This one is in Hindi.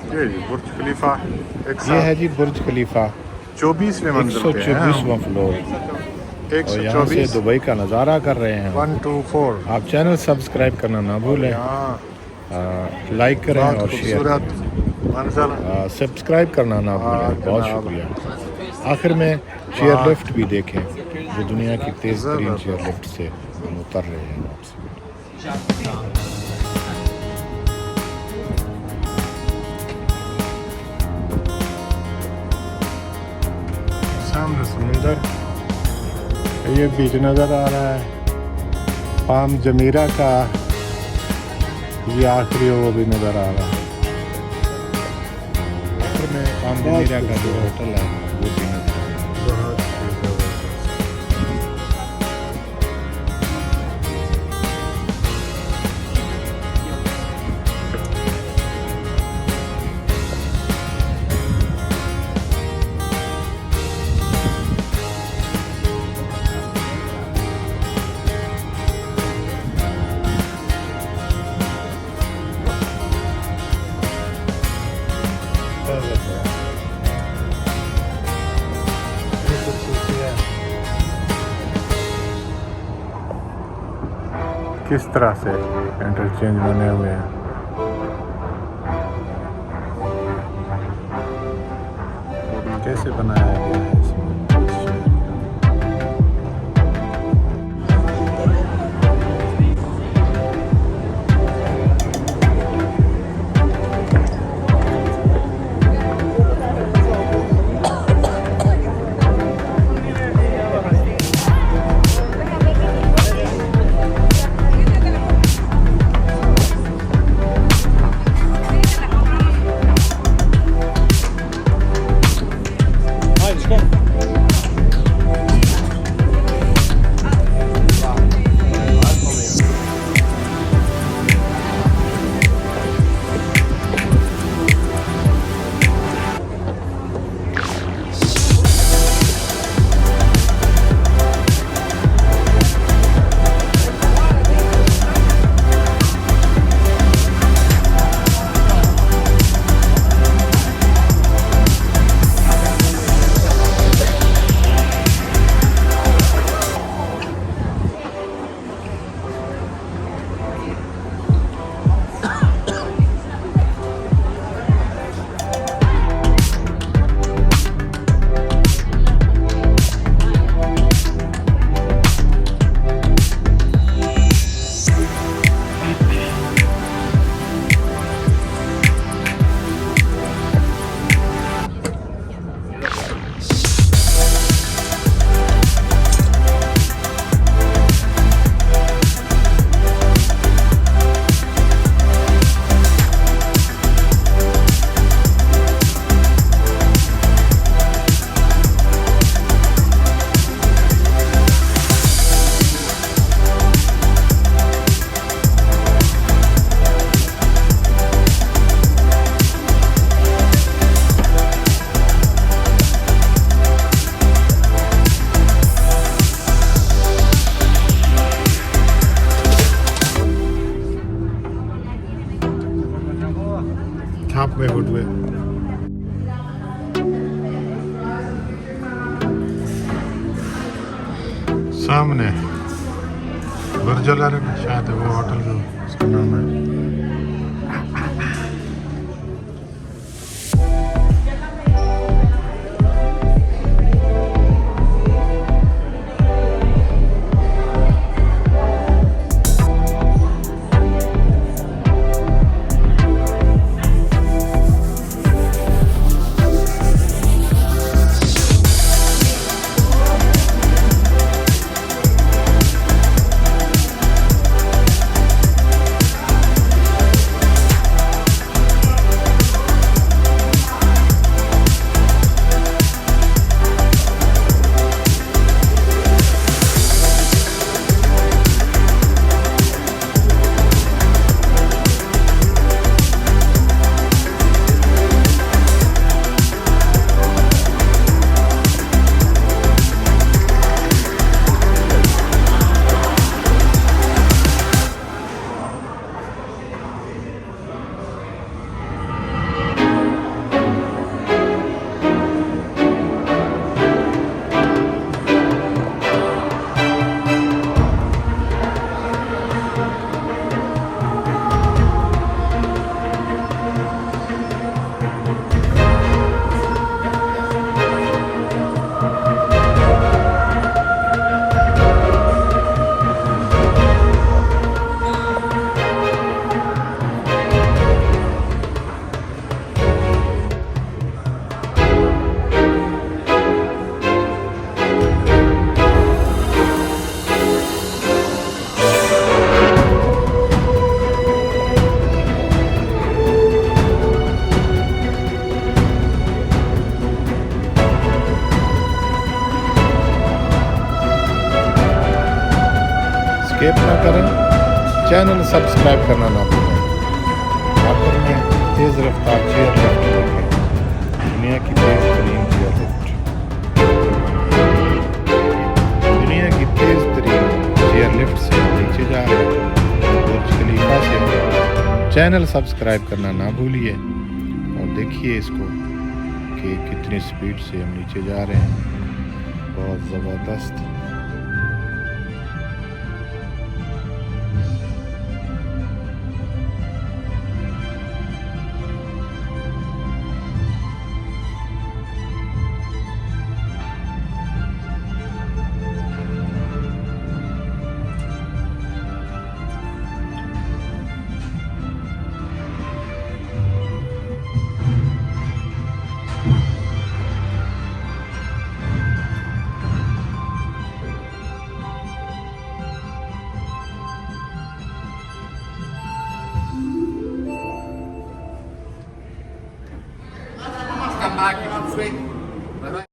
ये जी बुर्ज खलीफा ये है जी बुर्ज खलीफा 24वें मंजिल पे है 124वां फ्लोर। और यहाँ से 124 दुबई का नज़ारा कर रहे हैं। 124 आप चैनल सब्सक्राइब करना ना भूलें, लाइक करें बहुत और शेयर खूबसूरत मंजर। सब्सक्राइब करना ना भूलें। बहुत शुक्रिया। आखिर में चेयर लिफ्ट भी देखें, जो दुनिया की तेज़ तरीन चेयर लिफ्ट से हम उतर रहे हैं आपसे। सामने समुंदर, ये बीच नज़र आ रहा है। पाम जमीरा का ये आखिरी वो भी नज़र आ रहा है। आखिर में पाम जमीरा का जो होटल है वो भी नज़र आ रहा है। किस तरह से इंटरचेंज बने हुए हैं। कैसे बनाया गया है इसमें। में हुए सामने बुर्ज अल शायद वो होटल जो उसका नाम है। करें, चैनल सब्सक्राइब करना ना भूलें। आखिर में तेज़ रफ्तार चेयर लिफ्ट देखें, दुनिया की तेज़ तरीन चेयर लिफ्ट, दुनिया की तेज़ तरीन चेयर लिफ्ट से नीचे जा रहे हैं बुर्ज खलीफा से। चैनल सब्सक्राइब करना ना भूलिए और देखिए इसको कि कितनी स्पीड से हम नीचे जा रहे हैं, बहुत ज़बरदस्त। Come back, you know, straight.